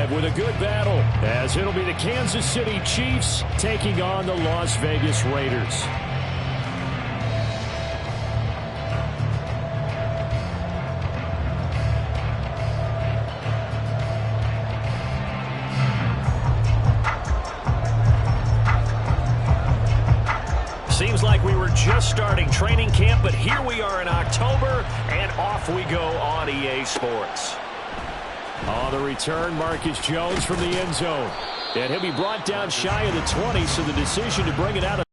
drive with a good battle, as it'll be the Kansas City Chiefs taking on the Las Vegas Raiders. Seems like we were just starting training camp, but here we are in October, and off we go on EA Sports. On the return, Marcus Jones from the end zone. And he'll be brought down shy of the 20, so the decision to bring it out of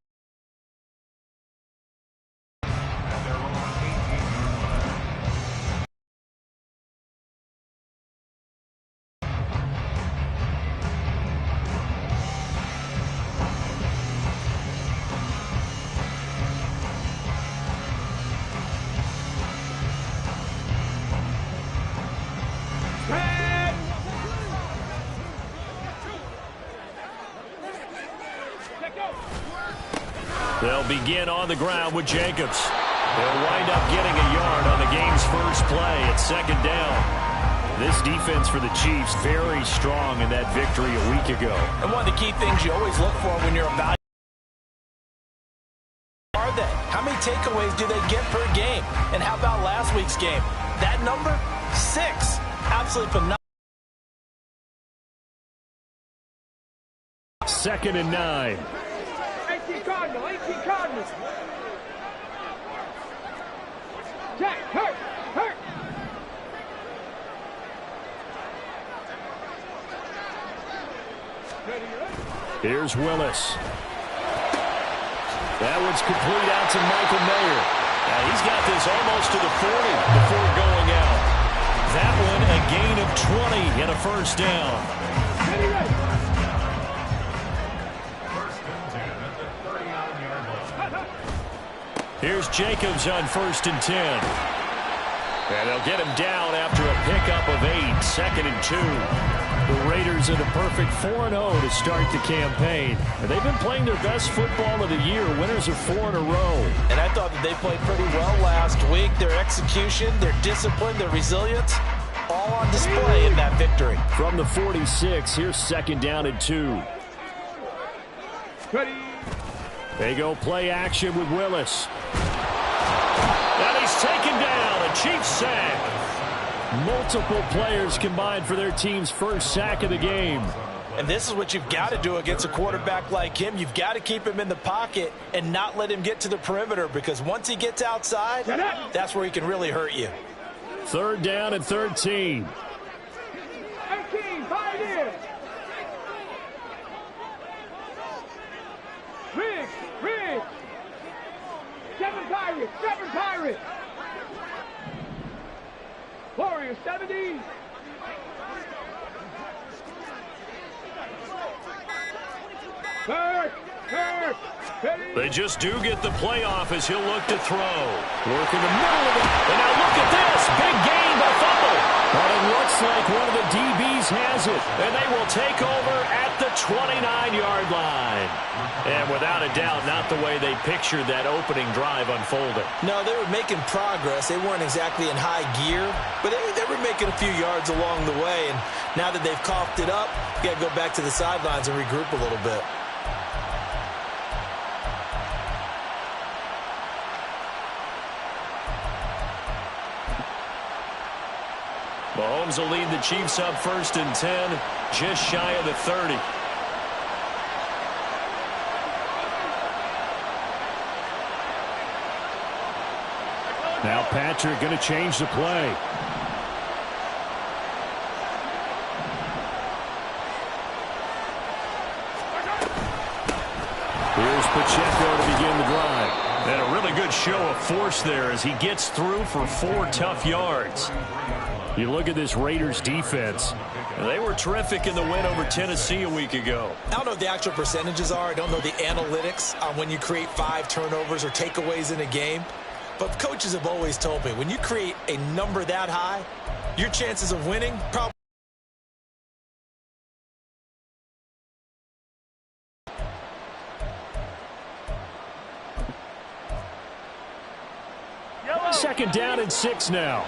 They'll begin on the ground with Jacobs. They'll wind up getting a yard on the game's first play at second down. This defense for the Chiefs very strong in that victory a week ago. And one of the key things you always look for when you're evaluating are they? How many takeaways do they get per game? And how about last week's game? That number? 6. Absolutely phenomenal. 2nd and 9. 18 Cardinals. Jack, hurt. Here's Willis. That one's complete out to Michael Mayer. Now he's got this almost to the 40 before going out. That one a gain of 20 and a first down. Here's Jacobs on 1st and 10. And they'll get him down after a pickup of 8, 2nd and 2. The Raiders are the perfect 4-0 to start the campaign. And they've been playing their best football of the year, winners of 4 in a row. And I thought that they played pretty well last week. Their execution, their discipline, their resilience, all on display in that victory. From the 46, here's 2nd down and 2. Ready. They go play action with Willis. And he's taken down, a Chiefs sack. Multiple players combined for their team's first sack of the game. And this is what you've got to do against a quarterback like him. You've got to keep him in the pocket and not let him get to the perimeter, because once he gets outside, that's where he can really hurt you. 3rd down and 13. 18, 5 in. Riggs. 7 Pirates. Warriors, 70. Hurt. They just do get the playoff as he'll look to throw. Work in the middle of it. And now look at this. Big gain by fumble. But it looks like one of the DBs has it. And they will take over at the 29-yard line. And without a doubt, not the way they pictured that opening drive unfolding. No, they were making progress. They weren't exactly in high gear, but they were making a few yards along the way. And now that they've coughed it up, you got to go back to the sidelines and regroup a little bit. Mahomes will lead the Chiefs up 1st and 10, just shy of the 30. Now Patrick going to change the play. Here's Pacheco to begin the drive. And a really good show of force there as he gets through for 4 tough yards. You look at this Raiders defense. They were terrific in the win over Tennessee a week ago. I don't know what the actual percentages are. I don't know the analytics on when you create 5 turnovers or takeaways in a game. But coaches have always told me, when you create a number that high, your chances of winning probably. Second down and 6 now.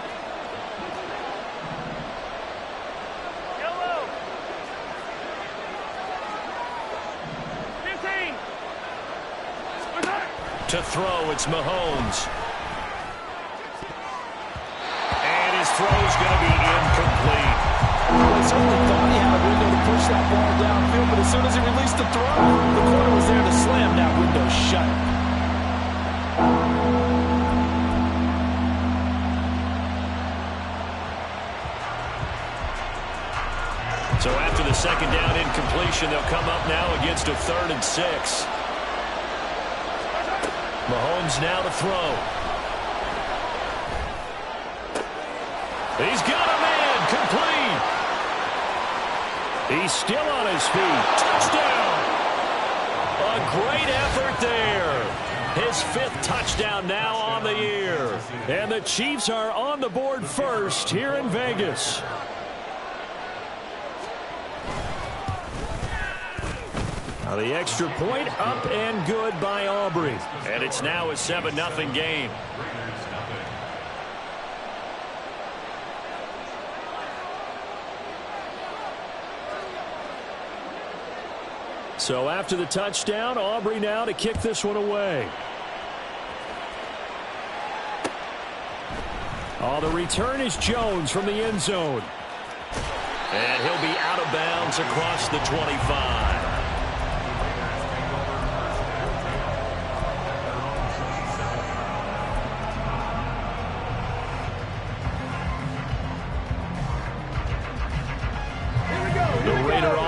To throw, it's Mahomes. And his throw's going to be incomplete. Well, he certainly thought he had a window to push that ball downfield, but as soon as he released the throw, the corner was there to slam that window shut. So after the second down incompletion, they'll come up now against a 3rd and 6. Mahomes now to throw. He's got a man, complete. He's still on his feet. Touchdown. A great effort there. His 5th touchdown now on the year. And the Chiefs are on the board first here in Vegas. Now the extra point up and good by Aubrey. And it's now a 7-0 game. So after the touchdown, Aubrey now to kick this one away. Oh, the return is Jones from the end zone. And he'll be out of bounds across the 25.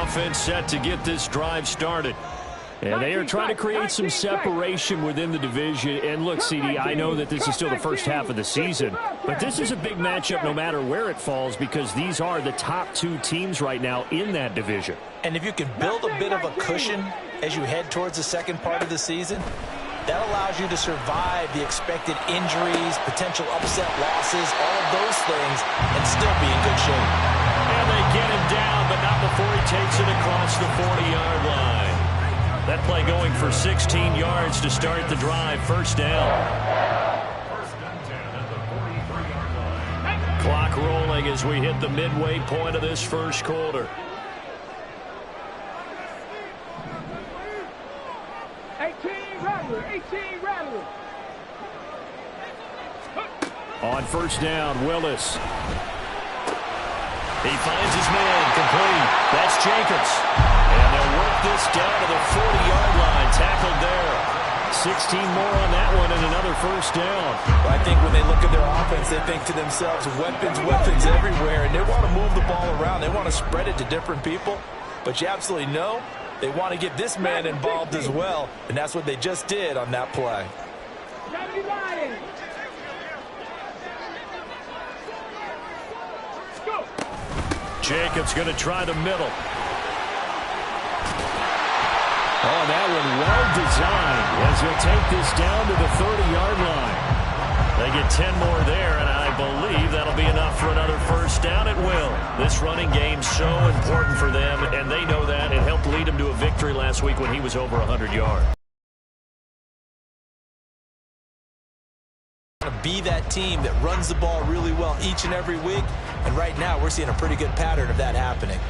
Offense set to get this drive started. And they are trying to create some separation within the division. And look, CD, I know that this is still the first half of the season, but this is a big matchup no matter where it falls because these are the top 2 teams right now in that division. And if you can build a bit of a cushion as you head towards the second part of the season, that allows you to survive the expected injuries, potential upset losses, all of those things, and still be in good shape. And they get him down, but not before he takes it across the 40-yard line. That play going for 16 yards to start the drive. First down. Clock rolling as we hit the midway point of this first quarter. 18 Rattler. On first down, Willis. He finds his man, complete. That's Jacobs. And they'll work this down to the 40-yard line, tackled there. 16 more on that one and another first down. Well, I think when they look at their offense, they think to themselves, weapons everywhere, and they want to move the ball around. They want to spread it to different people. But you absolutely know they want to get this man involved as well, and that's what they just did on that play. Jacobs going to try the middle. Oh, that one well designed as he'll take this down to the 30-yard line. They get 10 more there, and I believe that'll be enough for another first down. It will. This running game's so important for them, and they know that. It helped lead them to a victory last week when he was over 100 yards. Be that team that runs the ball really well each and every week, and right now we're seeing a pretty good pattern of that happening.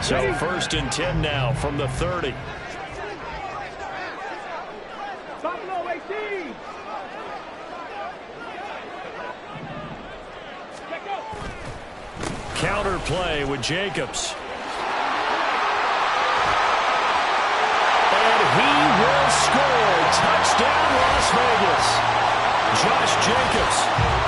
So first and 10 now from the 30. Buffalo 18. Counter play with Jacobs. He will score. Touchdown, Las Vegas. Josh Jacobs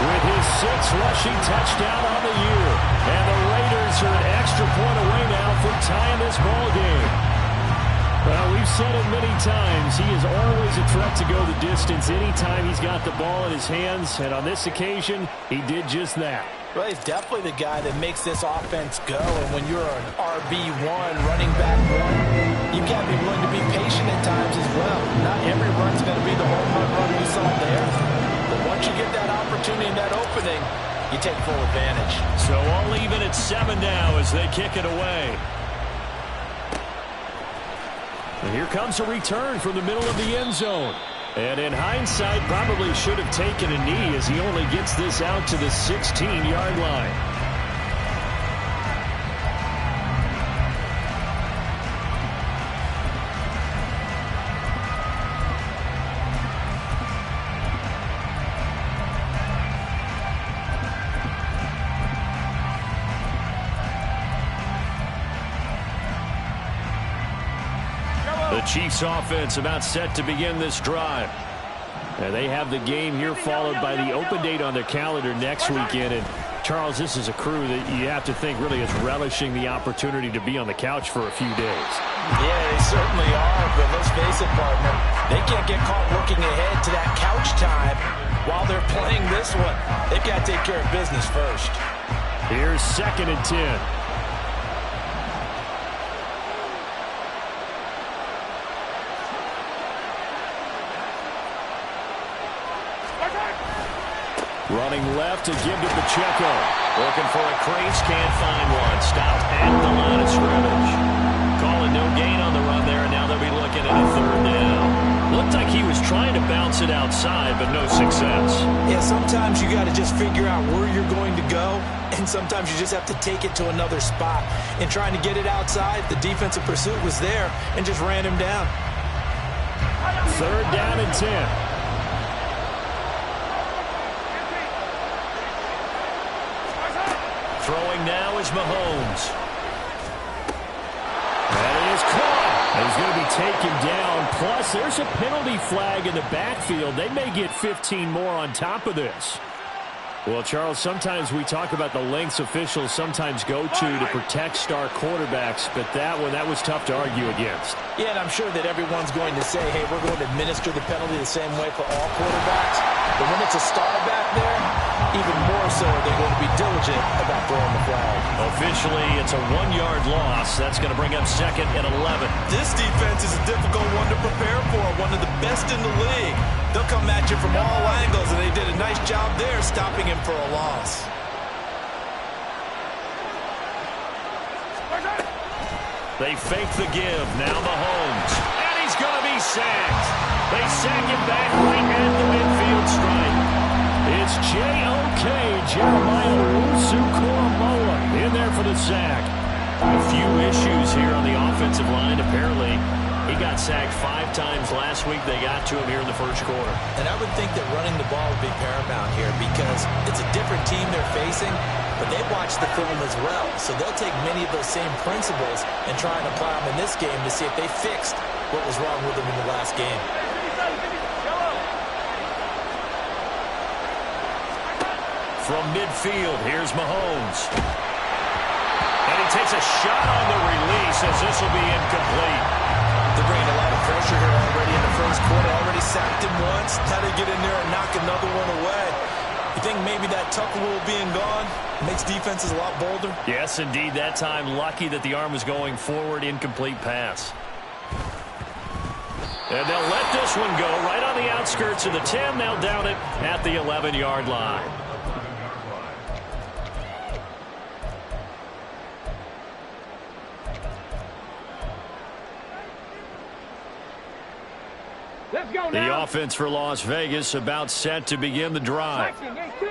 with his 6th rushing touchdown on the year. And the Raiders are an extra point away now from tying this ball game. Well, we've said it many times. He is always a threat to go the distance anytime he's got the ball in his hands. And on this occasion, he did just that. Well, he's definitely the guy that makes this offense go. And when you're an RB1, running back one, you got to be willing to be patient at times as well. Not every run's going to be the home run we saw there. But once you get that opportunity and that opening, you take full advantage. So all even at 7 now as they kick it away. And here comes a return from the middle of the end zone. And in hindsight, probably should have taken a knee as he only gets this out to the 16-yard line. The Chiefs offense about set to begin this drive. And they have the game here followed by the open date on their calendar next weekend. And Charles, this is a crew that you have to think really is relishing the opportunity to be on the couch for a few days. Yeah, they certainly are, but let's face it, partner. They can't get caught looking ahead to that couch time while they're playing this one. They've got to take care of business first. Here's 2nd and 10. Running left to give to Pacheco. Looking for a crease, can't find one. Stopped at the line of scrimmage. Calling no gain on the run there, and now they'll be looking at a 3rd down. Looked like he was trying to bounce it outside, but no success. Yeah, sometimes you got to just figure out where you're going to go, and sometimes you just have to take it to another spot. In trying to get it outside, the defensive pursuit was there and just ran him down. 3rd down and 10. Throwing now is Mahomes. And it is caught. And he's going to be taken down. Plus, there's a penalty flag in the backfield. They may get 15 more on top of this. Well, Charles, sometimes we talk about the lengths officials sometimes go to protect star quarterbacks, but that was tough to argue against. Yeah, and I'm sure that everyone's going to say, hey, we're going to administer the penalty the same way for all quarterbacks. But when it's a star back there, even more so they're going to be diligent about throwing the flag. Officially, it's a 1-yard loss. That's going to bring up 2nd and 11. This defense is a difficult one to prepare for, one of the best in the league. They'll come at you from all angles, and they did a nice job there stopping him for a loss. They fake the give. Now Mahomes. And he's going to be sacked. They sack him back right at the midfield stripe. It's J.O.K. Jeremiah Owusu-Koramoah in there for the sack. A few issues here on the offensive line. Apparently, he got sacked 5 times last week. They got to him here in the first quarter. And I would think that running the ball would be paramount here because it's a different team they're facing, but they watch the film as well. So they'll take many of those same principles and try and apply them in this game to see if they fixed what was wrong with them in the last game. From midfield, here's Mahomes. And he takes a shot on the release as this will be incomplete. They're bringing a lot of pressure here already in the first quarter. Already sacked him once. Had to get in there and knock another one away. You think maybe that tuck rule being gone makes defenses a lot bolder? Yes, indeed. That time, lucky that the arm was going forward. Incomplete pass. And they'll let this one go right on the outskirts of the 10. They'll down it at the 11-yard line. The offense for Las Vegas about set to begin the drive.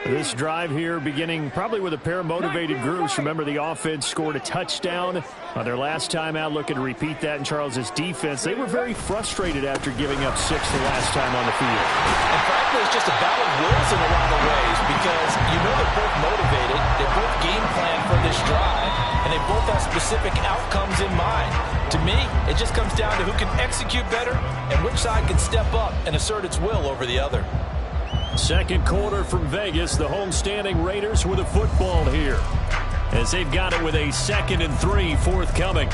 This drive here beginning probably with a pair of motivated groups. Remember, the offense scored a touchdown on their last time out. Looking to repeat that in Charles's defense. They were very frustrated after giving up 6 the last time on the field. And frankly, it's just a battle of wills in a lot of ways because you know they're both motivated. They both game plan for this drive, and they both have specific outcomes in mind. To me, it just comes down to who can execute better and which side can step up and assert its will over the other. Second quarter from Vegas. The homestanding Raiders with a football here as they've got it with a 2nd and 3 forthcoming.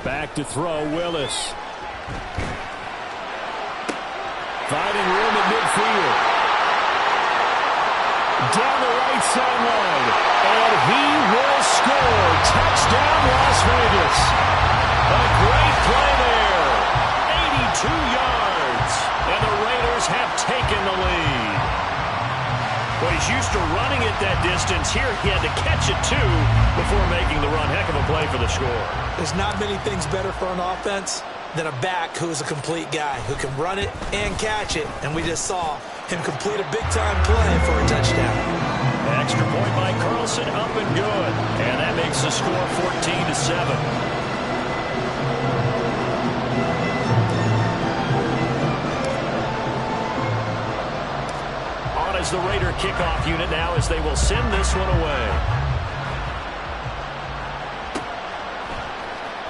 Back to throw, Willis. Finding room at midfield. Down the right sideline. And he will score. Touchdown, Las Vegas. A great play there. 82 yards. And the Raiders have taken the lead. Well, he's used to running it that distance. Here he had to catch it, too, before making the run. Heck of a play for the score. There's not many things better for an offense than a back who's a complete guy, who can run it and catch it. And we just saw him complete a big-time play for a touchdown. Extra point by Carlson, up and good. And that makes the score 14-7. On as the Raider kickoff unit now as they will send this one away.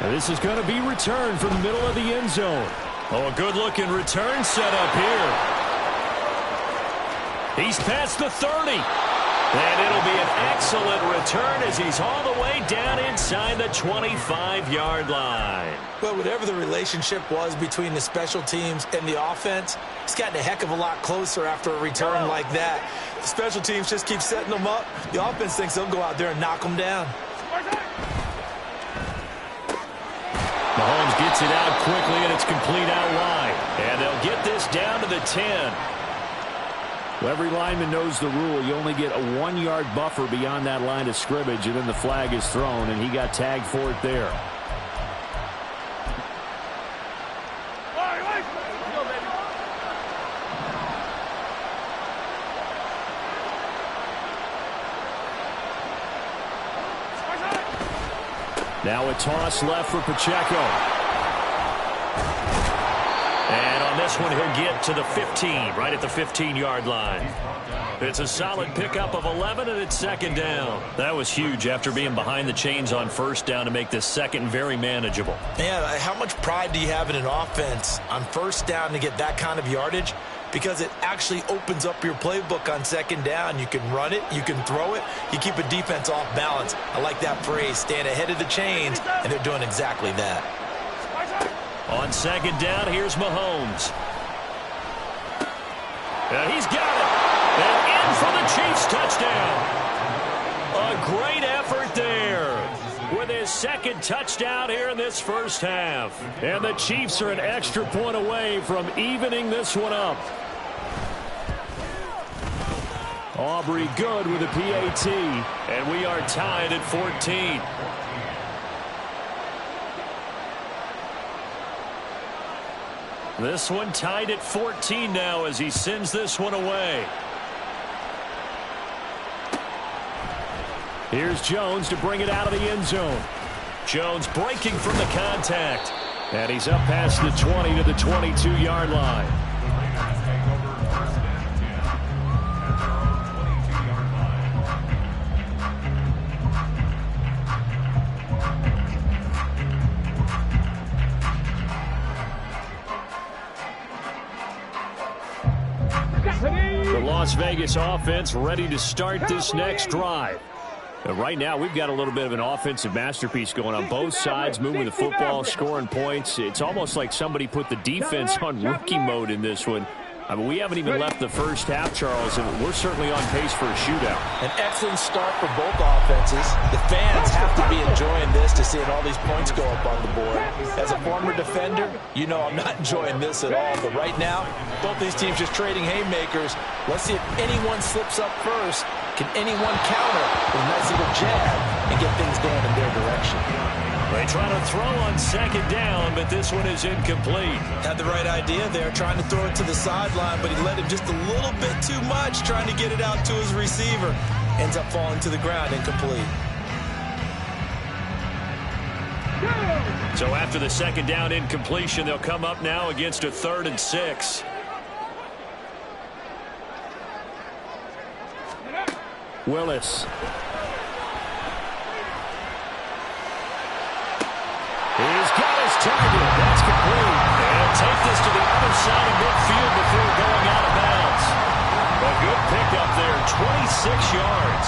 And this is going to be returned from the middle of the end zone. Oh, a good-looking return set up here. He's past the 30. And it'll be an excellent return as he's all the way down inside the 25-yard line. Well, whatever the relationship was between the special teams and the offense, it's gotten a heck of a lot closer after a return like that. The special teams just keep setting them up. The offense thinks they'll go out there and knock them down. Mahomes gets it out quickly, and it's complete out wide. And they'll get this down to the 10. Well, every lineman knows the rule. You only get a 1-yard buffer beyond that line of scrimmage, and then the flag is thrown, and he got tagged for it there. Now a toss left for Pacheco. And on this one, he'll get to the 15, right at the 15-yard line. It's a solid pickup of 11, and it's second down. That was huge after being behind the chains on first down to make this second very manageable. Yeah, how much pride do you have in an offense on first down to get that kind of yardage? Because it actually opens up your playbook on second down. You can run it, you can throw it, you keep a defense off balance. I like that phrase, stand ahead of the chains, and they're doing exactly that. On second down, here's Mahomes. And he's got it. And in for the Chiefs touchdown. A great effort there with his second touchdown here in this first half. And the Chiefs are an extra point away from evening this one up. Aubrey good with a PAT. And we are tied at 14. This one tied at 14 now as he sends this one away. Here's Jones to bring it out of the end zone. Jones breaking from the contact. And he's up past the 20 to the 22-yard line. The Las Vegas offense ready to start this next drive. And right now, we've got a little bit of an offensive masterpiece going on both sides, moving the football, scoring points. It's almost like somebody put the defense on rookie mode in this one. I mean, we haven't even left the first half, Charles, and we're certainly on pace for a shootout. An excellent start for both offenses. The fans have to be enjoying this to seeing all these points go up on the board. As a former defender, you know I'm not enjoying this at all. But right now, both these teams just trading haymakers. Let's see if anyone slips up first. Can anyone counter with a nice little jab and get things going in their direction? They try to throw on second down, but this one is incomplete. Had the right idea there, trying to throw it to the sideline, but he let him just a little bit too much, trying to get it out to his receiver. Ends up falling to the ground, incomplete. So after the second down incompletion, they'll come up now against a 3rd and 6. Willis. He's got his target. That's complete. And take this to the other side of midfield before going out of bounds. A good pickup there, 26 yards.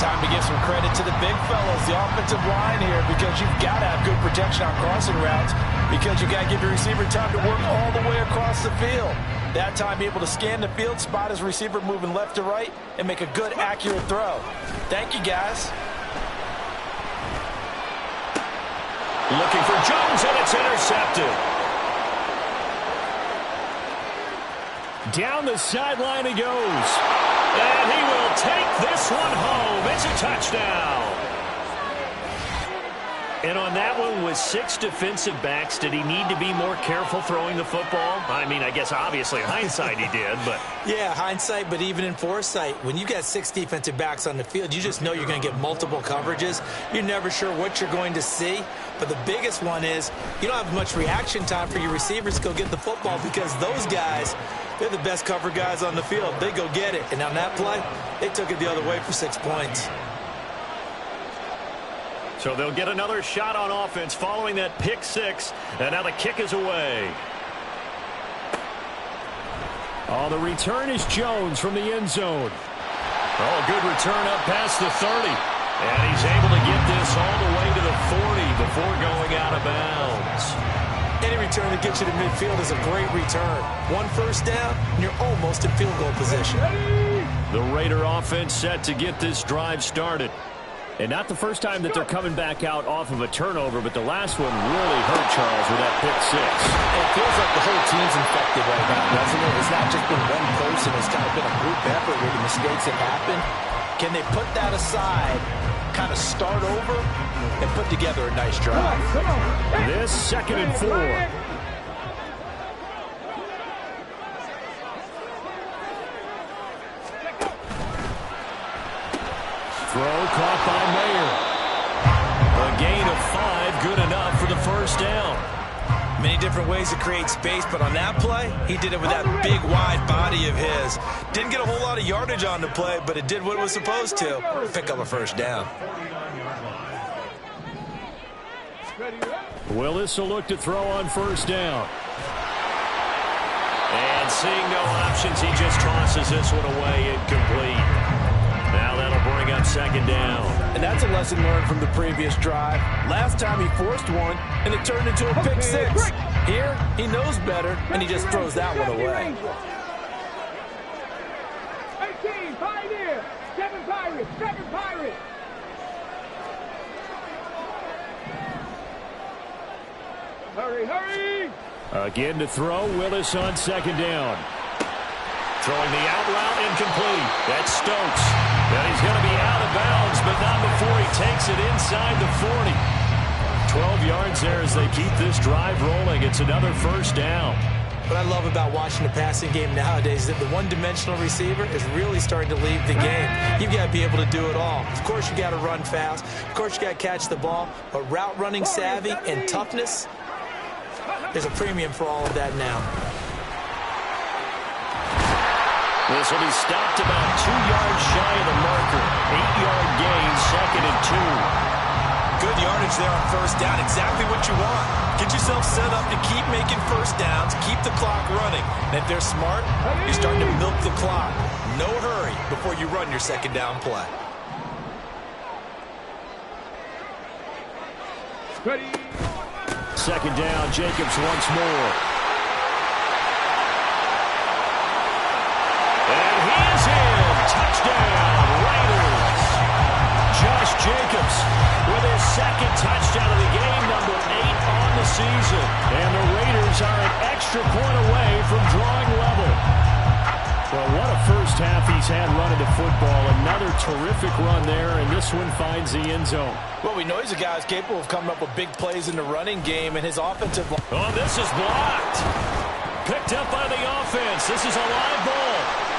Time to give some credit to the big fellas, the offensive line here, because you've got to have good protection on crossing routes, because you've got to give your receiver time to work all the way across the field. That time, be able to scan the field, spot his receiver moving left to right, and make a good, accurate throw. Thank you, guys. Looking for Jones, and it's intercepted. Down the sideline he goes. And he will take this one home. It's a touchdown. And on that one, with 6 defensive backs, did he need to be more careful throwing the football? I mean, I guess obviously in hindsight he did, but... Yeah, hindsight, but even in foresight, when you got 6 defensive backs on the field, you just know you're going to get multiple coverages. You're never sure what you're going to see. But the biggest one is you don't have much reaction time for your receivers to go get the football because those guys, they're the best cover guys on the field. They go get it. And on that play, they took it the other way for 6 points. So they'll get another shot on offense following that pick 6. And now the kick is away. Oh, the return is Jones from the end zone. Oh, good return up past the 30. And he's able to get this all the way to the 40 before going out of bounds. Any return that gets you to midfield is a great return. 1 first down, and you're almost in field goal position. The Raider offense set to get this drive started. And not the first time that they're coming back out off of a turnover, but the last one really hurt Charles with that pick 6. It feels like the whole team's infected right now, doesn't it? It's not just been one person. It's kind of been a group effort where the mistakes have happened. Can they put that aside, kind of start over, and put together a nice drive? This 2nd and 4. Throw caught by Mayer. A gain of 5, good enough for the first down. Many different ways to create space, but on that play, he did it with that big, wide body of his. Didn't get a whole lot of yardage on the play, but it did what it was supposed to. Pick up a first down. Willis will look to throw on first down. And seeing no options, he just tosses this one away incomplete. Now that'll bring up 2nd down. And that's a lesson learned from the previous drive. Last time he forced one, and it turned into a pick 6. Here, he knows better, and he just throws that one away. 18, Pioneer. 7 Pirates. 7 Pirates. Hurry, hurry. Again to throw, Willis on 2nd down. Throwing the out route incomplete. That's Stokes. And he's going to be out of bounds, but not before he takes it inside the 40. 12 yards there as they keep this drive rolling. It's another first down. What I love about watching the passing game nowadays is that the one-dimensional receiver is really starting to leave the game. You've got to be able to do it all. Of course, you got to run fast. Of course, you got to catch the ball. But route running savvy and toughness, there's a premium for all of that now. This will be stopped about 2 yards shy of the marker. 8-yard gain, 2nd and 2. Good yardage there on first down. Exactly what you want. Get yourself set up to keep making first downs, keep the clock running. And if they're smart, you're starting to milk the clock. No hurry before you run your 2nd down play. Ready. 2nd down, Jacobs once more. Touchdown, Raiders. Josh Jacobs with his 2nd touchdown of the game, number 8 on the season. And the Raiders are an extra point away from drawing level. Well, what a first half he's had running the football. Another terrific run there, and this one finds the end zone. Well, we know he's a guy who's capable of coming up with big plays in the running game, and his offensive line. Oh, this is blocked. Picked up by the offense. This is a live ball.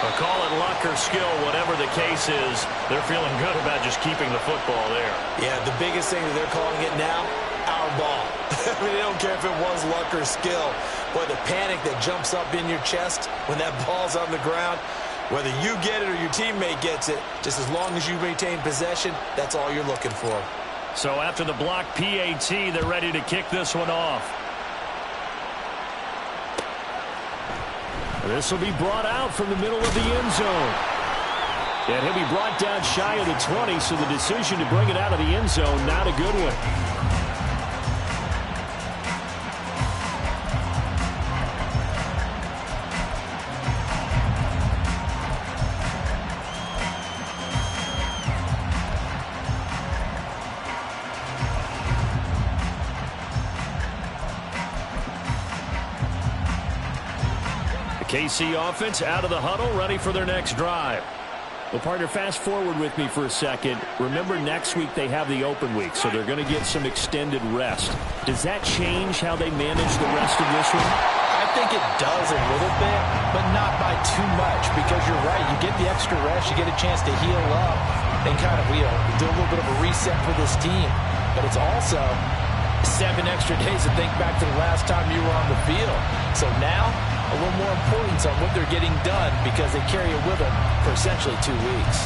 But call it luck or skill, whatever the case is, they're feeling good about just keeping the football there. Yeah, the biggest thing that they're calling it now, our ball. I mean, they don't care if it was luck or skill. Boy, the panic that jumps up in your chest when that ball's on the ground, whether you get it or your teammate gets it, just as long as you maintain possession, that's all you're looking for. So after the blocked PAT, they're ready to kick this one off. This will be brought out from the middle of the end zone. And he'll be brought down shy of the 20, so the decision to bring it out of the end zone, not a good one. KC offense out of the huddle, ready for their next drive. Well, partner, fast forward with me for a second. Remember, next week they have the open week, so they're going to get some extended rest. Does that change how they manage the rest of this one? I think it does a little bit, but not by too much, because you're right. You get the extra rest, you get a chance to heal up, and kind of do a little bit of a reset for this team. But it's also 7 extra days to think back to the last time you were on the field. So now, a little more importance on what they're getting done because they carry it with them for essentially 2 weeks.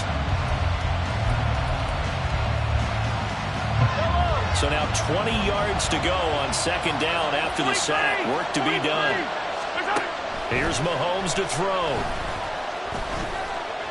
So now 20 yards to go on second down after the sack. Work to be done. Here's Mahomes to throw.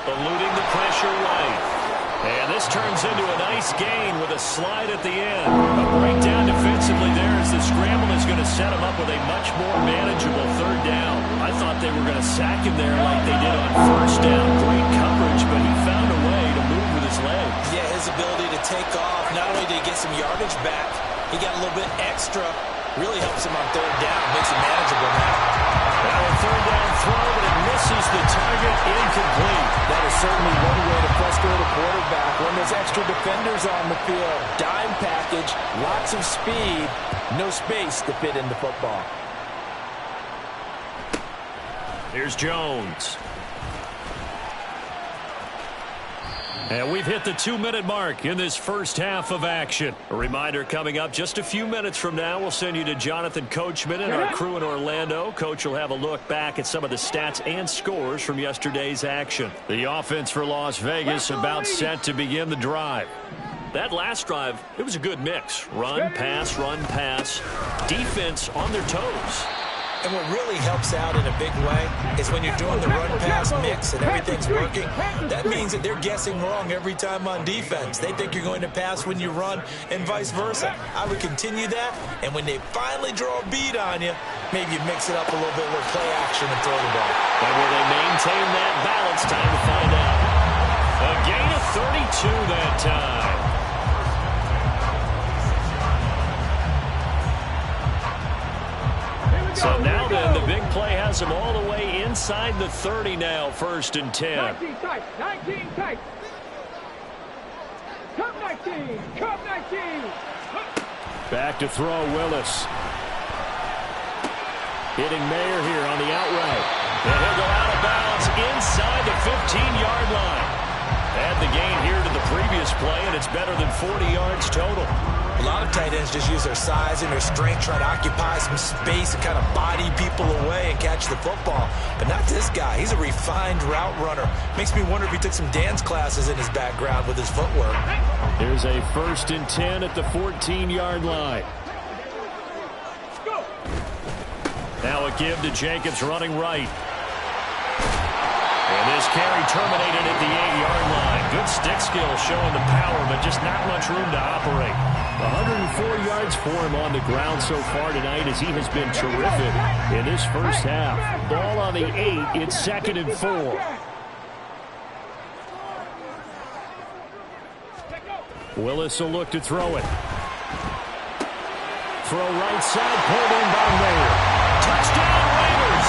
Eluding the pressure right. And this turns into a nice gain with a slide at the end. A breakdown defensively there as the scramble is going to set him up with a much more manageable third down. I thought they were going to sack him there like they did on first down. Great coverage, but he found a way to move with his legs. Yeah, his ability to take off, not only did he get some yardage back, he got a little bit extra. Really helps him on third down, makes it manageable now. Now a third down throw, but it misses the target, incomplete. That is certainly one way to frustrate a quarterback when there's extra defenders on the field. Dime package, lots of speed, no space to fit in the football. Here's Jones. And we've hit the 2-minute mark in this first half of action. A reminder coming up just a few minutes from now. We'll send you to Jonathan Coachman and our crew in Orlando. Coach will have a look back at some of the stats and scores from yesterday's action. The offense for Las Vegas about set to begin the drive. That last drive, it was a good mix. Run, pass, defense on their toes. And what really helps out in a big way is when you're doing the run-pass mix and everything's working, that means that they're guessing wrong every time on defense. They think you're going to pass when you run and vice versa. I would continue that, and when they finally draw a beat on you, maybe you mix it up a little bit with play action and throw the ball. And will they maintain that balance? Time to find out. A gain of 32 that time. So now then, the big play has him all the way inside the 30 now, 1st and 10. 19 tight, 19 tight. Come 19, come 19. Back to throw, Willis. Hitting Mayer here on the out route. And he'll go out of bounds inside the 15-yard line. Add the gain here to the previous play, and it's better than 40 yards total. A lot of tight ends just use their size and their strength, try to occupy some space and kind of body people away and catch the football. But not this guy. He's a refined route runner. Makes me wonder if he took some dance classes in his background with his footwork. Here's a 1st and 10 at the 14-yard line. Now a give to Jacobs running right. And this carry terminated at the 8-yard line. Good stick skill showing the power, but just not much room to operate. 104 yards for him on the ground so far tonight as he has been terrific in this first half. Ball on the 8. It's 2nd and 4. Willis will look to throw it. Throw right side, pulled in by Mayer. Touchdown Raiders!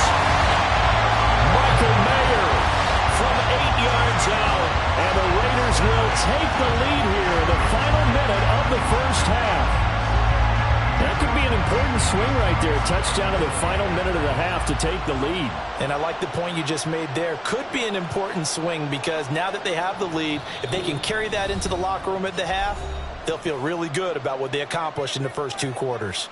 Michael Mayer from 8 yards out. And the Raiders will take the lead here in the final minute of the first half. That could be an important swing right there. Touchdown in the final minute of the half to take the lead. And I like the point you just made there. Could be an important swing because now that they have the lead, if they can carry that into the locker room at the half, they'll feel really good about what they accomplished in the first 2 quarters.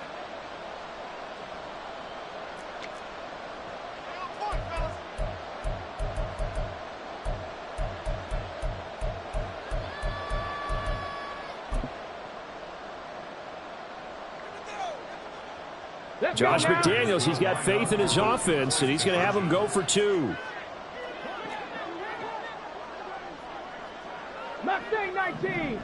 Josh McDaniels, he's got faith in his offense, and he's going to have him go for 2. Mustang 19.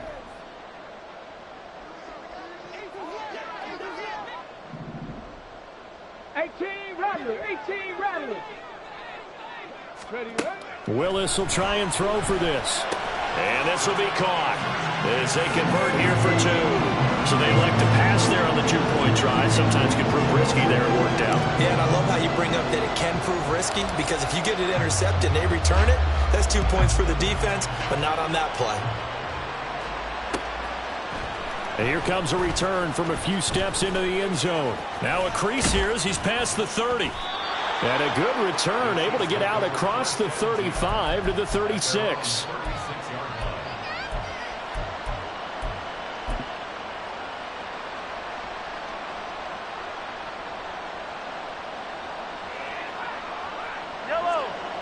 Willis will try and throw for this. And this will be caught as they convert here for 2. So they elect to pass there on the two-point try. Sometimes can prove risky there. It worked out. Yeah, and I love how you bring up that it can prove risky, because if you get it intercepted and they return it, that's 2 points for the defense, but not on that play. And here comes a return from a few steps into the end zone. Now a crease here as he's past the 30. And a good return, able to get out across the 35 to the 36.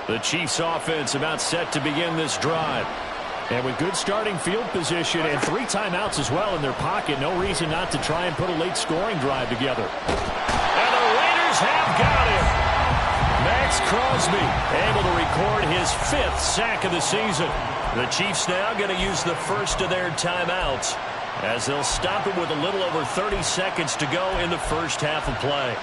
The Chiefs offense about set to begin this drive. And with good starting field position and 3 timeouts as well in their pocket, no reason not to try and put a late scoring drive together. And the Raiders have got him. Max Crosby able to record his 5th sack of the season. The Chiefs now going to use the first of their timeouts as they'll stop it with a little over 30 seconds to go in the first half of play.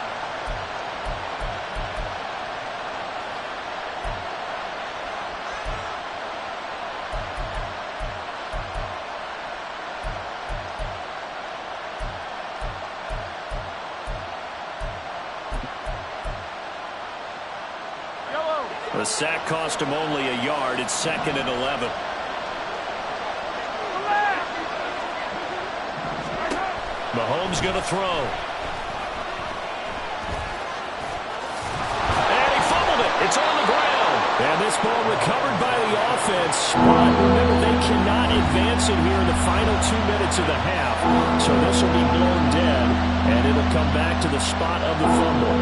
The sack cost him only a yard. It's 2nd and 11. Mahomes going to throw. And he fumbled it. It's on the ground. And this ball recovered by the offense. But remember, they cannot advance it here in the final 2 minutes of the half. So this will be blown dead. And it'll come back to the spot of the fumble.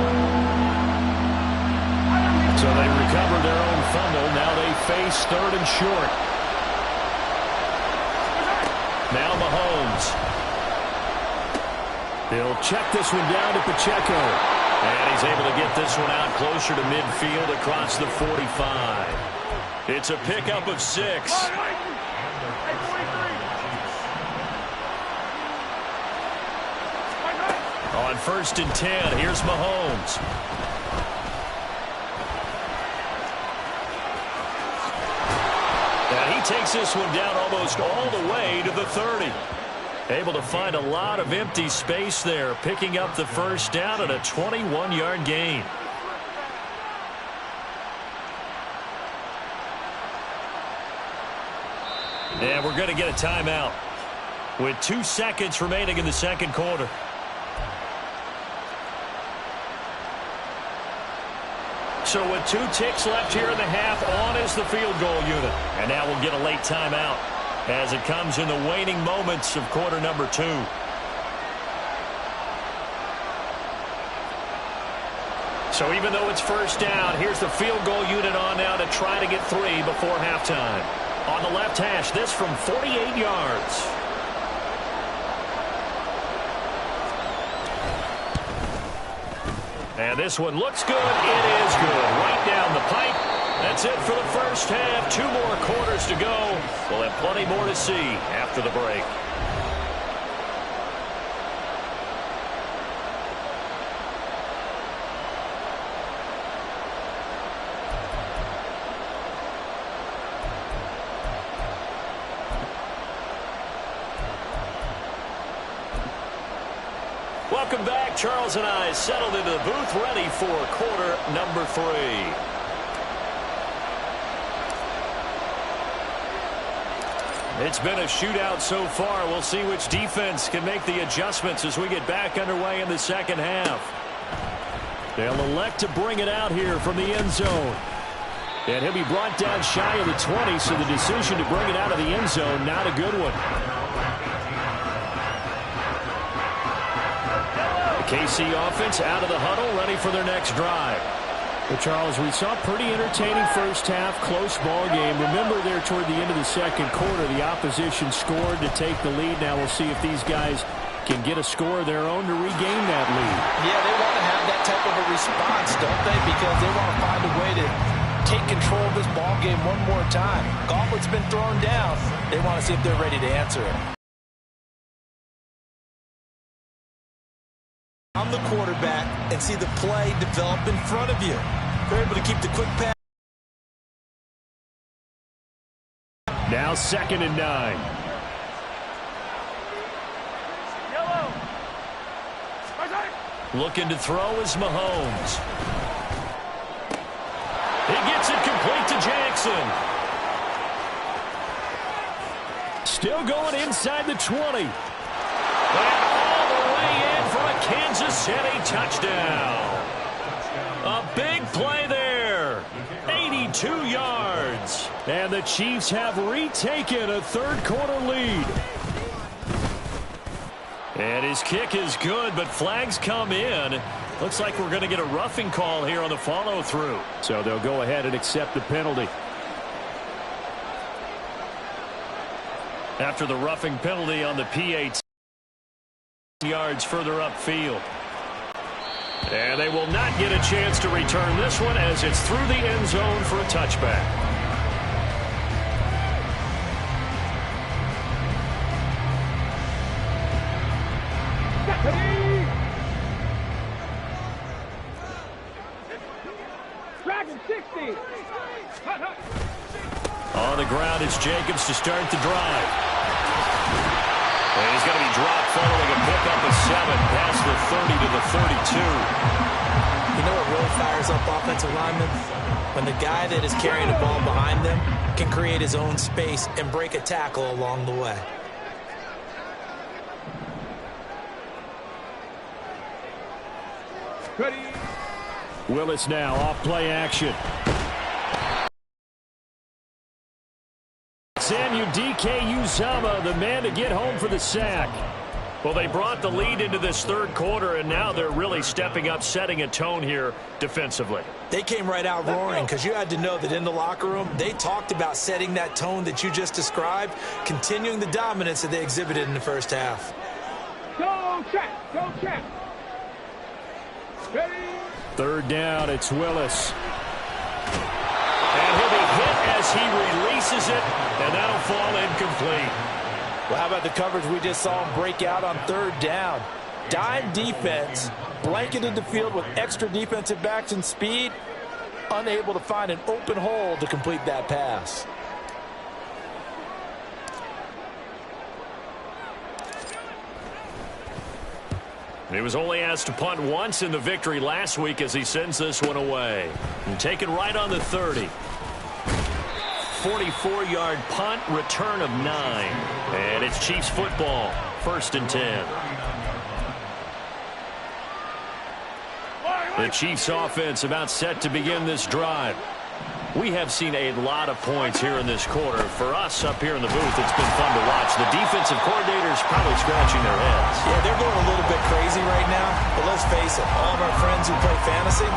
So they recover their own fumble. Now they face 3rd and short. Now Mahomes. He'll check this one down to Pacheco. And he's able to get this one out closer to midfield across the 45. It's a pickup of 6. On 1st and 10, here's Mahomes. And he takes this one down almost all the way to the 30. Able to find a lot of empty space there, picking up the first down at a 21-yard gain. And we're going to get a timeout with 2 seconds remaining in the second quarter. So with 2 ticks left here in the half, on is the field goal unit. And now we'll get a late timeout as it comes in the waning moments of quarter number 2. So even though it's first down, here's the field goal unit on now to try to get 3 before halftime. On the left hash, this from 48 yards. And this one looks good. It is good. Right down the pipe. That's it for the first half. 2 more quarters to go. We'll have plenty more to see after the break. Welcome back. Charles and I settled into the booth, ready for quarter number 3. It's been a shootout so far. We'll see which defense can make the adjustments as we get back underway in the second half. They'll elect to bring it out here from the end zone. And he'll be brought down shy of the 20, so the decision to bring it out of the end zone, not a good one. KC offense out of the huddle, ready for their next drive. Well, Charles, we saw a pretty entertaining first half, close ball game. Remember there toward the end of the second quarter, the opposition scored to take the lead. Now we'll see if these guys can get a score of their own to regain that lead. Yeah, they want to have that type of a response, don't they? Because they want to find a way to take control of this ball game one more time. Gauntlet's been thrown down. They want to see if they're ready to answer it. I'm the quarterback and see the play develop in front of you. They're able to keep the quick pass. Now 2nd and 9. Looking to throw is Mahomes. He gets it complete to Jackson. Still going inside the 20. And all the way in for a Kansas City touchdown. A big play there. 82 yards. And the Chiefs have retaken a third-quarter lead. And his kick is good, but flags come in. Looks like we're going to get a roughing call here on the follow-through. So they'll go ahead and accept the penalty. After the roughing penalty on the PAT, yards further upfield. And they will not get a chance to return this one as it's through the end zone for a touchback. Dragon 60. On the ground, it's Jacobs to start the drive. And he's going to be dropped following a pickup of 7 past the 30 to the 32. You know what really fires up offensive linemen? When the guy that is carrying the ball behind them can create his own space and break a tackle along the way. Ready. Willis now off play action. Udike Uzama, the man to get home for the sack. Well, they brought the lead into this third quarter, and now they're really stepping up, setting a tone here defensively. They came right out roaring because you had to know that in the locker room, they talked about setting that tone that you just described, continuing the dominance that they exhibited in the first half. Go check. Go check. Ready. Third down, it's Willis. And he'll be hit as he releases it, and that'll fall incomplete. Well, how about the coverage we just saw him break out on third down? Dime defense, blanketed the field with extra defensive backs and speed, unable to find an open hole to complete that pass. He was only asked to punt once in the victory last week as he sends this one away. And taken right on the 30. 44-yard punt, return of 9. And it's Chiefs football, 1st and 10. The Chiefs offense about set to begin this drive. We have seen a lot of points here in this quarter. For us up here in the booth, it's been fun to watch. The defensive coordinators probably scratching their heads. Yeah, they're going a little bit crazy right now. But let's face it, all of our friends who play fantasy,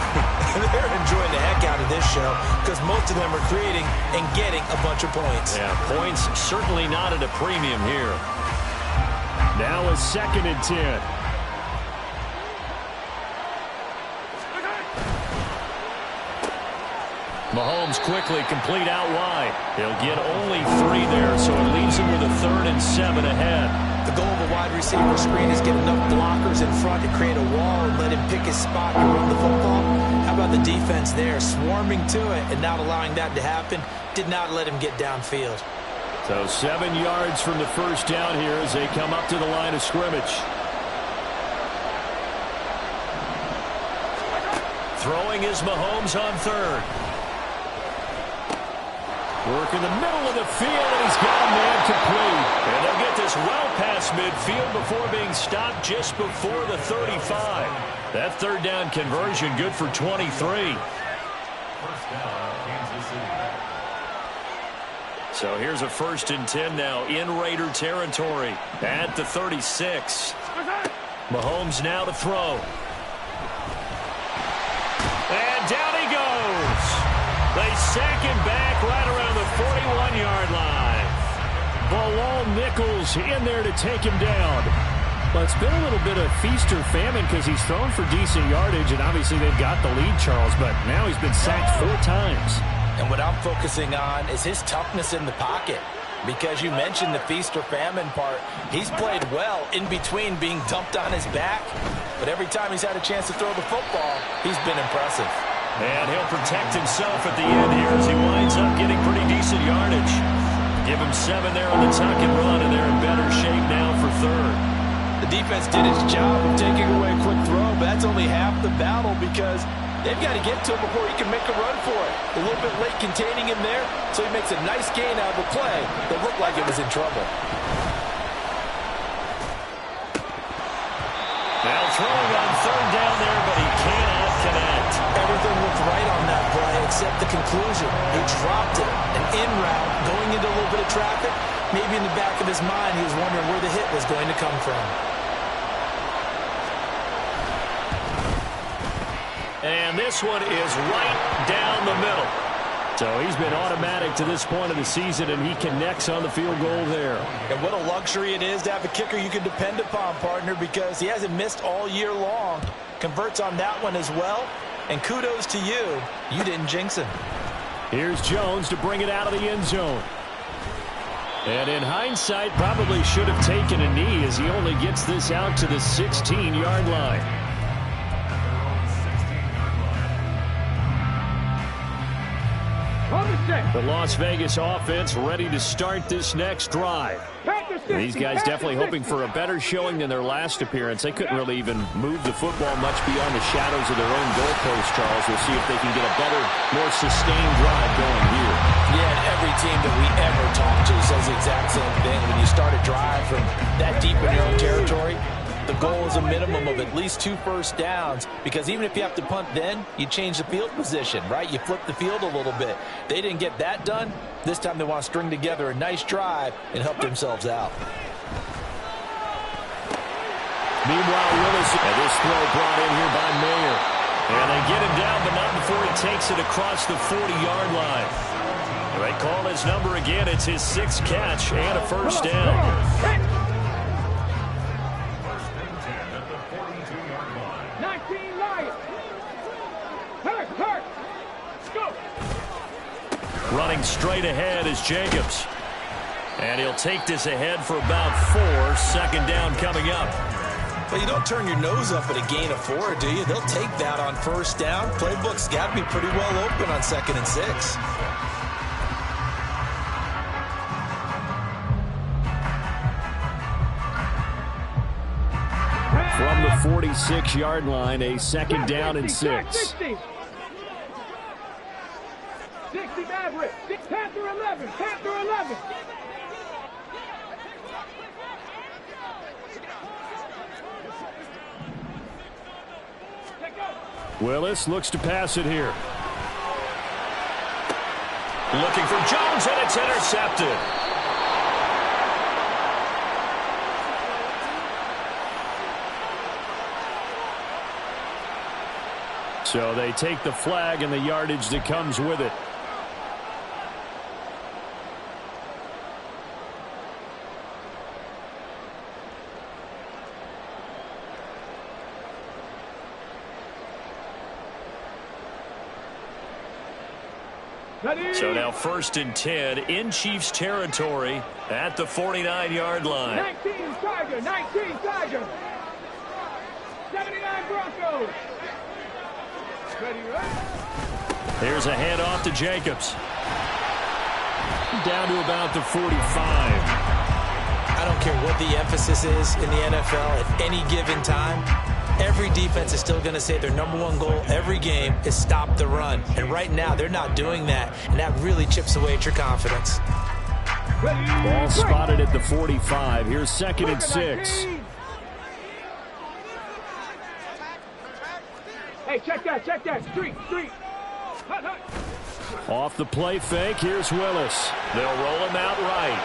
they're enjoying the heck out of this show because most of them are creating and getting a bunch of points. Yeah, points certainly not at a premium here. Now a 2nd and 10. Mahomes quickly complete out wide. He'll get only 3 there, so it leaves him with a 3rd and 7 ahead. The goal of a wide receiver screen is get enough blockers in front to create a wall and let him pick his spot to run the football. How about the defense there, swarming to it and not allowing that to happen? Did not let him get downfield. So 7 yards from the first down here as they come up to the line of scrimmage. Throwing is Mahomes on 3rd. Work in the middle of the field, and he's got a man complete. And they'll get this well past midfield before being stopped just before the 35. That 3rd down conversion good for 23. So here's a 1st and 10 now in Raider territory at the 36. Mahomes now to throw. And down he goes. They sack him back right around the 41-yard line. Bilal Nichols in there to take him down. Well, it's been a little bit of feast or famine because he's thrown for decent yardage, and obviously they've got the lead, Charles, but now he's been sacked 4 times. And what I'm focusing on is his toughness in the pocket. Because you mentioned the feast or famine part. He's played well in between being dumped on his back. But every time he's had a chance to throw the football, he's been impressive. And he'll protect himself at the end here as he winds up getting pretty decent yardage. Give him 7 there on the tuck and run, and they're in better shape now for 3rd. The defense did its job of taking away a quick throw, but that's only half the battle because they've got to get to him before he can make a run for it. A little bit late containing him there, so he makes a nice gain out of the play that looked like it was in trouble. Now throwing on third down there, but he cannot connect. Everything looked right on that play except the conclusion. He dropped it, an in route, going into a little bit of traffic. Maybe in the back of his mind, he was wondering where the hit was going to come from. And this one is right down the middle. So he's been automatic to this point of the season, and he connects on the field goal there. And what a luxury it is to have a kicker you can depend upon, partner, because he hasn't missed all year long. Converts on that one as well. And kudos to you. You didn't jinx him. Here's Jones to bring it out of the end zone. And in hindsight, probably should have taken a knee as he only gets this out to the 16-yard line. The Las Vegas offense ready to start this next drive. And these guys definitely hoping for a better showing than their last appearance. They couldn't really even move the football much beyond the shadows of their own goalpost, Charles. We'll see if they can get a better, more sustained drive going here. Yeah, and every team that we ever talk to says the exact same thing. When you start a drive from that deep in your own territory, the goal is a minimum of at least 2 first downs, because even if you have to punt then, you change the field position, right? You flip the field a little bit. They didn't get that done. This time they want to string together a nice drive and help themselves out. Meanwhile, Willis, and this throw brought in here by Mayer. And they get him down, but not before he takes it across the 40-yard line. They call his number again. It's his 6th catch and a first down. Running straight ahead is Jacobs. And he'll take this ahead for about 4. 2nd down coming up. Well, you don't turn your nose up at a gain of 4, do you? They'll take that on first down. Playbook's got to be pretty well open on 2nd and 6. From the 46-yard line, a 2nd down and 6. 60 Maverick. Panther 11. Panther 11. Willis looks to pass it here. Looking for Jones, and it's intercepted. So they take the flag and the yardage that comes with it. So now 1st and 10 in Chiefs territory at the 49-yard line. 19 Tiger, 19 Tiger. 79 Broncos. Ready, right? Here's a handoff to Jacobs. Down to about the 45. I don't care what the emphasis is in the NFL at any given time. Every defense is still going to say their #1 goal every game is stop the run. And right now, they're not doing that. And that really chips away at your confidence. Ball spotted at the 45. Here's 2nd and 6. Hey, check that. Street. Hut, hut. Off the play fake, here's Willis. They'll roll him out right.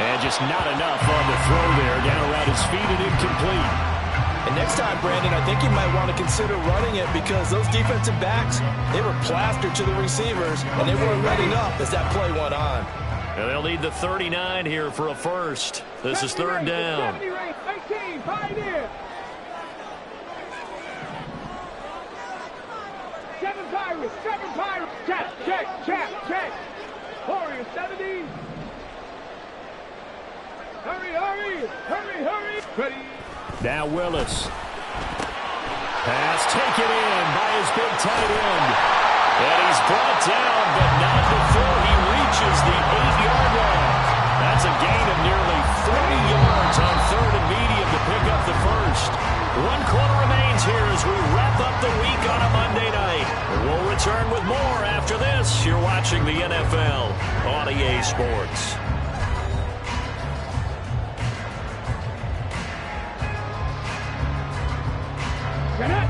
And just not enough on the throw there. Down around his feet and incomplete. And next time, Brandon, I think you might want to consider running it, because those defensive backs, they were plastered to the receivers, and they weren't letting up as that play went on. And they'll need the 39 here for a first. This is 3rd down. 19, Pioneer. 7 Pirates. Check. Warriors, 70. Hurry. Ready. Now Willis. Pass taken in by his big tight end. And he's brought down, but not before he reaches the 8-yard line. That's a gain of nearly 30 yards on 3rd and medium. The first. 1 quarter remains here as we wrap up the week on a Monday night. We'll return with more after this. You're watching the NFL on EA Sports.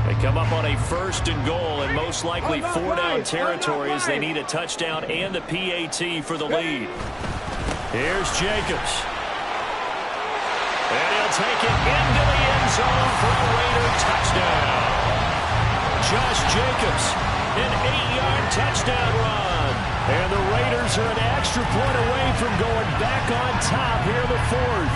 They come up on a 1st and goal and most likely 4-down territory as they need a touchdown and the PAT for the lead. Here's Jacobs. And he'll take it into the end zone for a Raider touchdown. Josh Jacobs, an 8-yard touchdown run. And the Raiders are an extra point away from going back on top here in the 4th.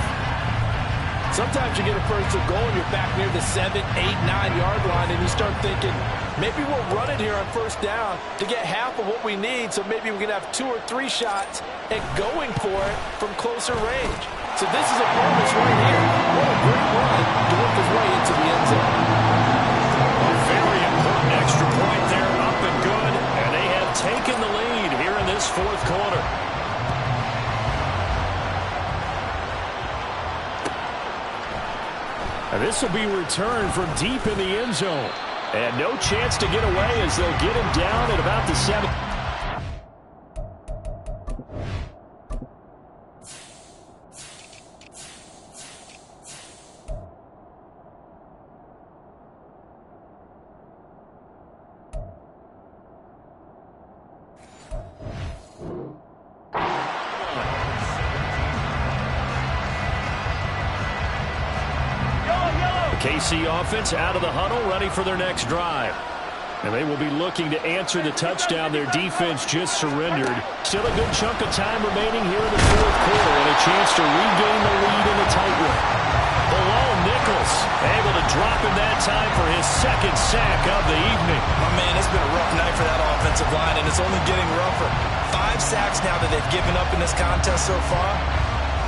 Sometimes you get a 1st and goal and you're back near the 7, 8, 9-yard line and you start thinking, maybe we'll run it here on 1st down to get half of what we need, so maybe we can have 2 or 3 shots at going for it from closer range. So this is a bonus right here. What a great run to work his way into the end zone. A very important extra point there, up and good, and they have taken the lead here in this 4th quarter. And this will be returned from deep in the end zone. And no chance to get away as they'll get him down at about the 7. KC offense out of the huddle, ready for their next drive. And they will be looking to answer the touchdown their defense just surrendered. Still a good chunk of time remaining here in the 4th quarter and a chance to regain the lead in the tight one. Below Nichols, able to drop him that time for his 2nd sack of the evening. My man, it's been a rough night for that offensive line, and it's only getting rougher. 5 sacks now that they've given up in this contest so far.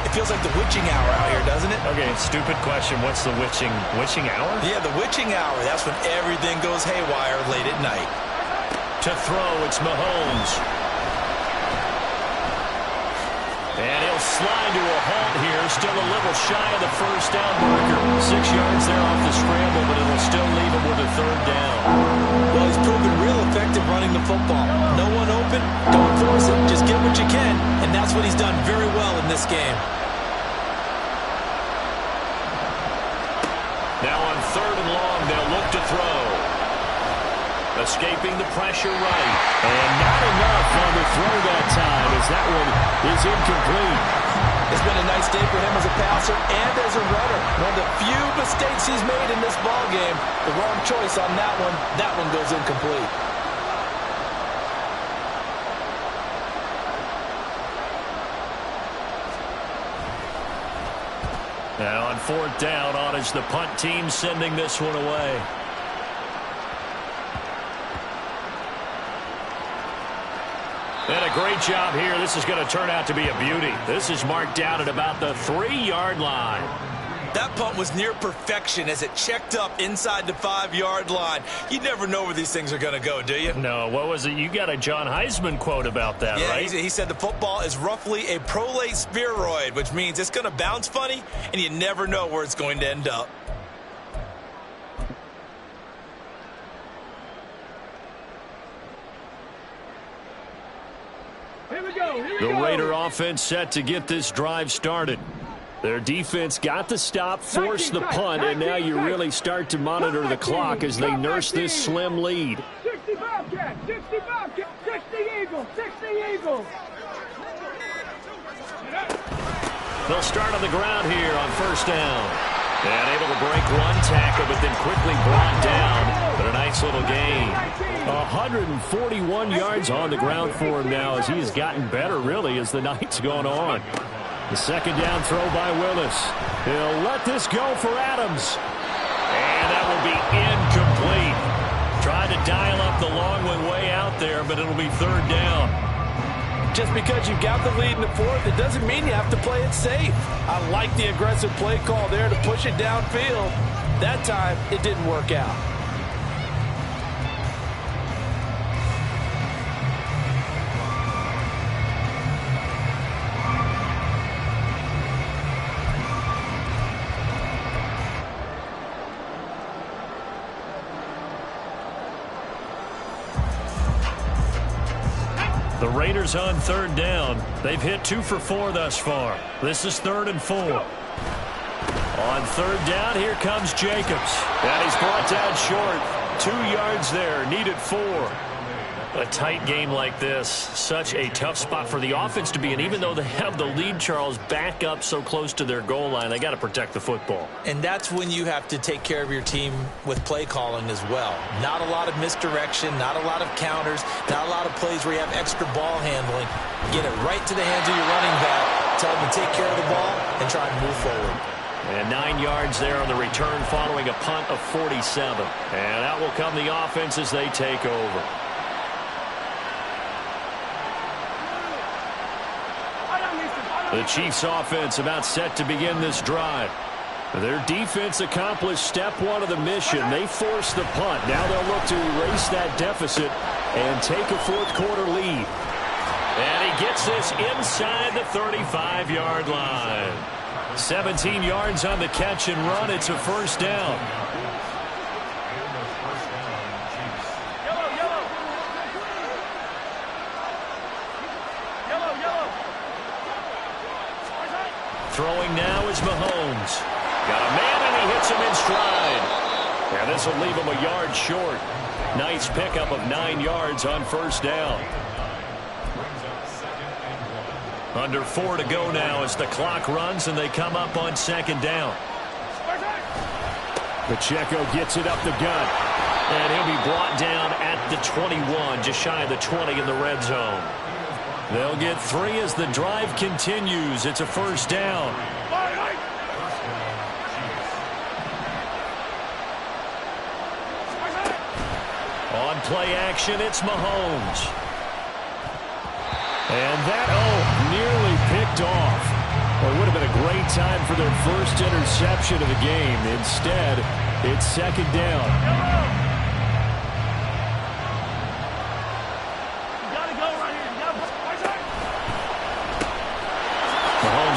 It feels like the witching hour out here, doesn't it? Okay, stupid question. What's the witching hour? Yeah, the witching hour. That's when everything goes haywire late at night. To throw, it's Mahomes. And he'll slide to a halt here. Still a little shy of the 1st down marker. 6 yards there off the scramble, but it'll still leave him with a 3rd down. Well, he's proven real effective running the football. No one open, don't force it. Just get what you can, and that's what he's done very well in this game. Now on 3rd and long, they'll look to throw. Escaping the pressure right. And not enough on the throw that time as that one is incomplete. It's been a nice day for him as a passer and as a runner. One of the few mistakes he's made in this ballgame. The wrong choice on that one. That one goes incomplete. Now on 4th down, on is the punt team sending this one away. And a great job here. This is going to turn out to be a beauty. This is marked down at about the 3-yard line. That punt was near perfection as it checked up inside the 5-yard line. You never know where these things are going to go, do you? No, what was it? You got a John Heisman quote about that, right? Yeah, he said the football is roughly a prolate spheroid, which means it's going to bounce funny, and you never know where it's going to end up. The Raider offense set to get this drive started. Their defense got the stop, forced the punt, and now you really start to monitor the clock as they nurse this slim lead. 60 Bobcat, 60 Bobcat, 60 Eagles, 60 Eagles. They'll start on the ground here on 1st down. And able to break one tackle, but then quickly brought down. But a nice little gain. 141 yards on the ground for him now as he has gotten better, really, as the night's gone on. The 2nd down throw by Willis. He'll let this go for Adams. And that will be incomplete. Tried to dial up the long one way out there, but it'll be 3rd down. Just because you've got the lead in the 4th, it doesn't mean you have to play it safe. I like the aggressive play call there to push it downfield. That time, it didn't work out. The Raiders on third down. They've hit 2 for 4 thus far. This is 3rd and 4. On third down, here comes Jacobs. And he's brought down short. 2 yards there, needed 4. A tight game like this, such a tough spot for the offense to be in. Even though they have the lead, Charles, back up so close to their goal line, they got to protect the football. And that's when you have to take care of your team with play calling as well. Not a lot of misdirection, not a lot of counters, not a lot of plays where you have extra ball handling. Get it right to the hands of your running back, tell them to take care of the ball, and try and move forward. And 9 yards there on the return following a punt of 47. And out will come the offense as they take over. The Chiefs offense about set to begin this drive. Their defense accomplished step 1 of the mission. They forced the punt. Now they'll look to erase that deficit and take a fourth-quarter lead. And he gets this inside the 35-yard line. 17 yards on the catch and run. It's a first down. Throwing now is Mahomes. Got a man, and he hits him in stride. And this will leave him a yard short. Nice pickup of 9 yards on first down. Under 4 to go now as the clock runs, and they come up on second down. Pacheco gets it up the gut. And he'll be brought down at the 21, just shy of the 20 in the red zone. They'll get 3 as the drive continues. It's a first down. On play action, it's Mahomes. And that, nearly picked off. Well, it would have been a great time for their first interception of the game. Instead, it's second down.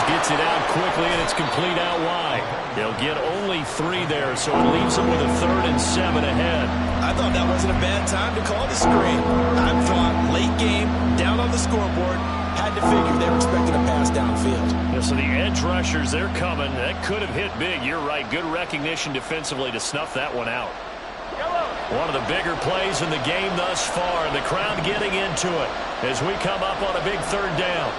Gets it out quickly, and it's complete out wide. They'll get only 3 there, so it leaves them with a 3rd and 7 ahead. I thought that wasn't a bad time to call the screen. I thought late game, down on the scoreboard, had to figure they were expecting a pass downfield. Yeah, so the edge rushers, they're coming. That could have hit big. You're right. Good recognition defensively to snuff that one out. One of the bigger plays in the game thus far. The crowd getting into it as we come up on a big 3rd down.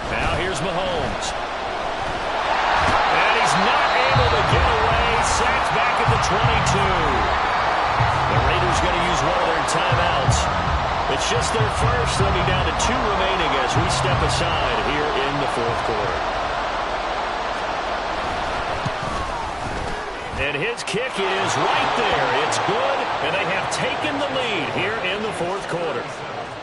Now here's Mahomes. And he's not able to get away. Sacked back at the 22. The Raiders going to use one of their timeouts. It's just their first. They'll be down to 2 remaining as we step aside here in the 4th quarter. And his kick is right there. It's good, and they have taken the lead here in the 4th quarter.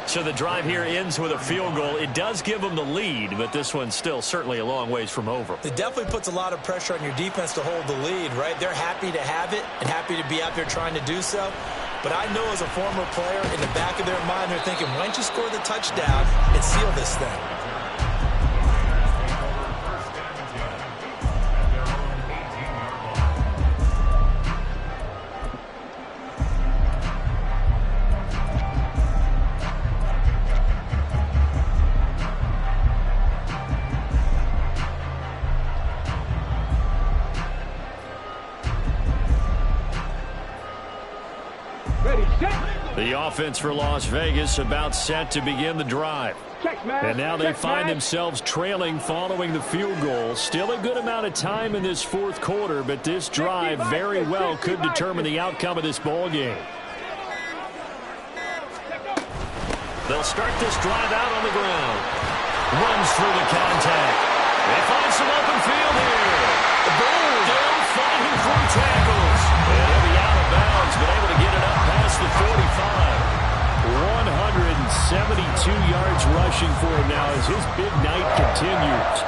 So the drive here ends with a field goal. It does give them the lead, but this one's still certainly a long ways from over. It definitely puts a lot of pressure on your defense to hold the lead, right? They're happy to have it and happy to be out there trying to do so. But I know as a former player, in the back of their mind, they're thinking, why don't you score the touchdown and seal this thing? The offense for Las Vegas about set to begin the drive. And now they find themselves trailing following the field goal. Still a good amount of time in this 4th quarter, but this drive very well could determine the outcome of this ball game. They'll start this drive out on the ground. Runs through the contact. They find some open field here. The Bulls still fighting through tackles. And he'll be out of bounds, but able to get it up past the 45. 172 yards rushing for him now as his big night continues.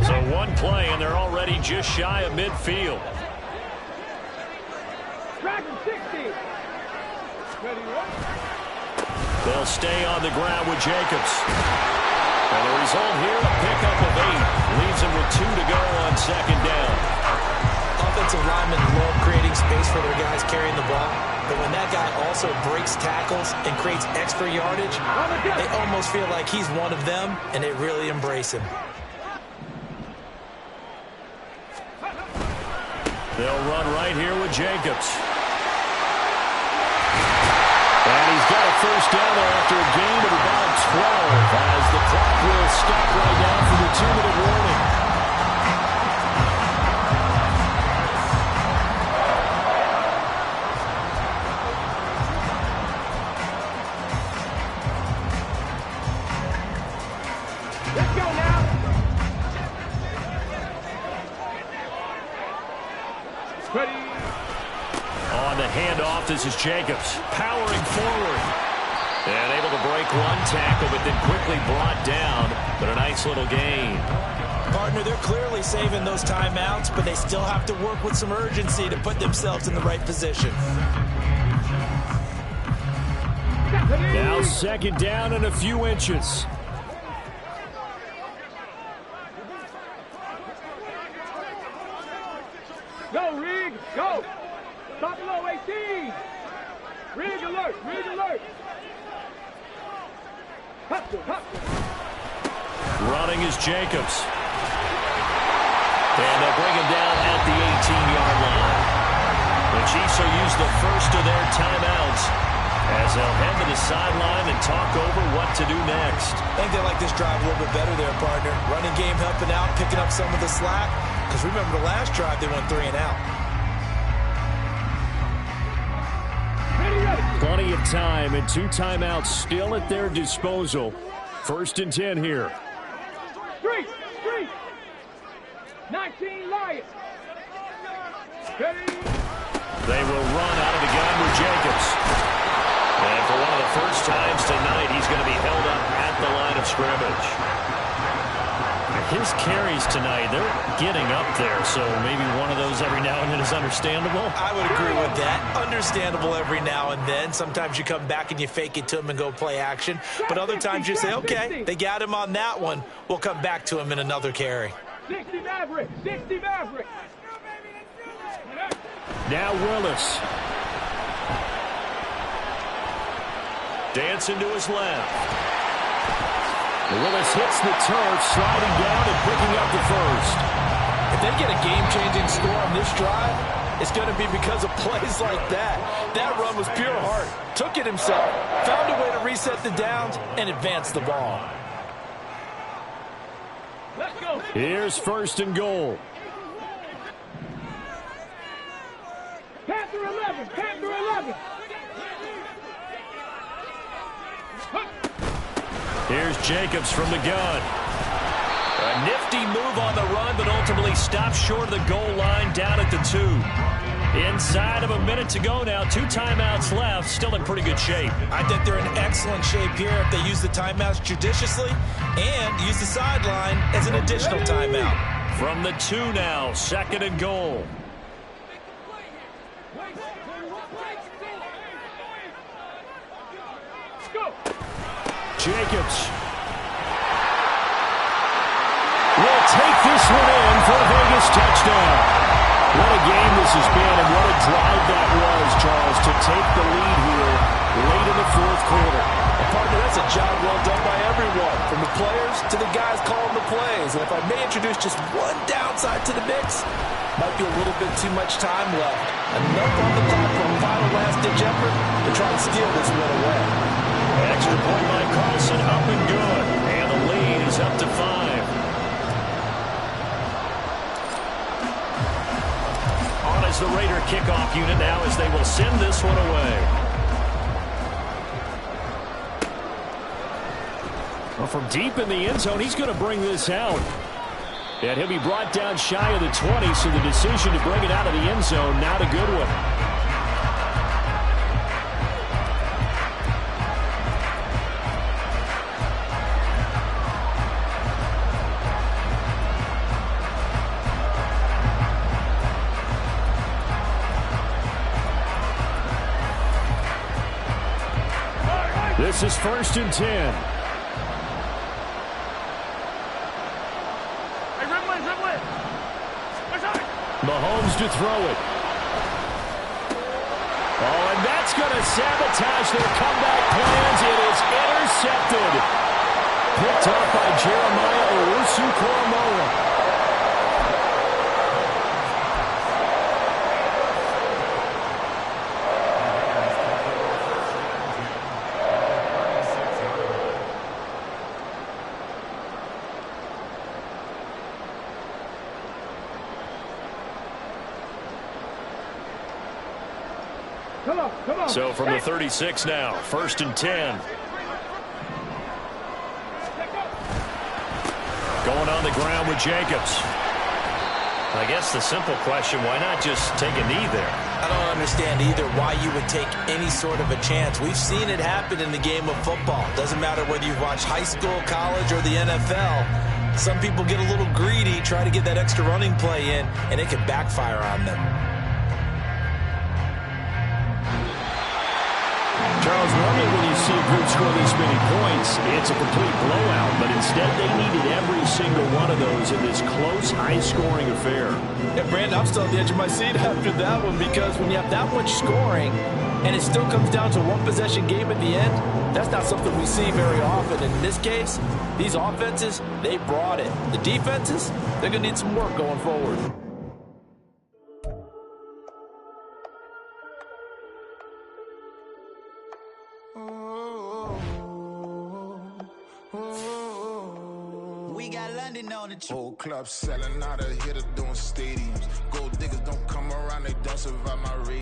So one play, and they're already just shy of midfield. Dragon 60. Ready, They'll stay on the ground with Jacobs. And the result here, a pickup of 8. Leaves him with 2 to go on second down. Offensive linemen love creating space for their guys carrying the ball. But when that guy also breaks tackles and creates extra yardage, they almost feel like he's one of them, and they really embrace him. They'll run right here with Jacobs. And he's got a first down there after a gain of about 12 as the clock will stop right now for the 2-minute warning. Let's go now. Ready. On the handoff, this is Jacobs powering forward. And able to break one tackle, but then quickly brought down. But a nice little gain. Partner, they're clearly saving those timeouts, but they still have to work with some urgency to put themselves in the right position. Now second down and a few inches. Go, Rig. Go. Stop below 18. Rig alert. Rig alert. Hustle, hustle. Running is Jacobs. And they'll bring him down at the 18-yard line. The Chiefs will use the first of their timeouts as they'll head to the sideline and talk over what to do next. I think they like this drive a little bit better there, partner. Running game helping out, picking up some of the slack. Because remember the last drive, they went 3 and out. Plenty of time and 2 timeouts still at their disposal. 1st and 10 here. Street. 19 Lions. Ready. They will run out of the gun with Jacobs. And for one of the first times tonight, he's going to be held up at the line of scrimmage. His carries tonight, they're getting up there, so maybe one of those every now and then is understandable. I would agree with that. Understandable every now and then. Sometimes you come back and you fake it to him and go play action. But other times you say, okay, they got him on that one. We'll come back to him in another carry. 60 Maverick. 60 Maverick. Now Willis. Dancing to his left. Willis hits the turf, sliding down and picking up the first. If they get a game-changing score on this drive, it's going to be because of plays like that. That run was pure heart. Took it himself, found a way to reset the downs, and advance the ball. Let's go. Here's 1st and goal. Panther 11. Panther 11. Here's Jacobs from the gun. A nifty move on the run, but ultimately stopped short of the goal line down at the 2. Inside of a minute to go now. 2 timeouts left. Still in pretty good shape. I think they're in excellent shape here if they use the timeouts judiciously and use the sideline as an additional timeout. From the 2 now. 2nd and goal. Jacobs will take this one in for a Vegas touchdown. What a game this has been, and what a drive that was, Charles, to take the lead here late in the 4th quarter. Partner, that's a job well done by everyone, from the players to the guys calling the plays. And if I may introduce just one downside to the mix, might be a little bit too much time left. Enough on the clock for a final last-ditch effort to try and steal this win away. Extra point by Carlson, up and good. And the lead is up to 5. On as the Raider kickoff unit now as they will send this one away. Well, from deep in the end zone, he's going to bring this out. And he'll be brought down shy of the 20, so the decision to bring it out of the end zone, not a good one. This is 1st and 10. Mahomes to throw it. Oh, and that's going to sabotage their comeback plans. It is intercepted. Picked up by Jeremiah Owusu-Koramoah. Come on. So from the 36 now, 1st and 10. Going on the ground with Jacobs. I guess the simple question, why not just take a knee there? I don't understand either why you would take any sort of a chance. We've seen it happen in the game of football. Doesn't matter whether you've watched high school, college, or the NFL. Some people get a little greedy, try to get that extra running play in, and it can backfire on them. Charles, normally when you see a group score this many points, it's a complete blowout, but instead they needed every single one of those in this close, high-scoring affair. Yeah, Brandon, I'm still on the edge of my seat after that one because when you have that much scoring and it still comes down to one-possession game at the end, that's not something we see very often. In this case, these offenses, they brought it. The defenses, they're going to need some work going forward. Whole club selling out of hitter doing stadiums. Gold diggers don't come around, they don't survive my race.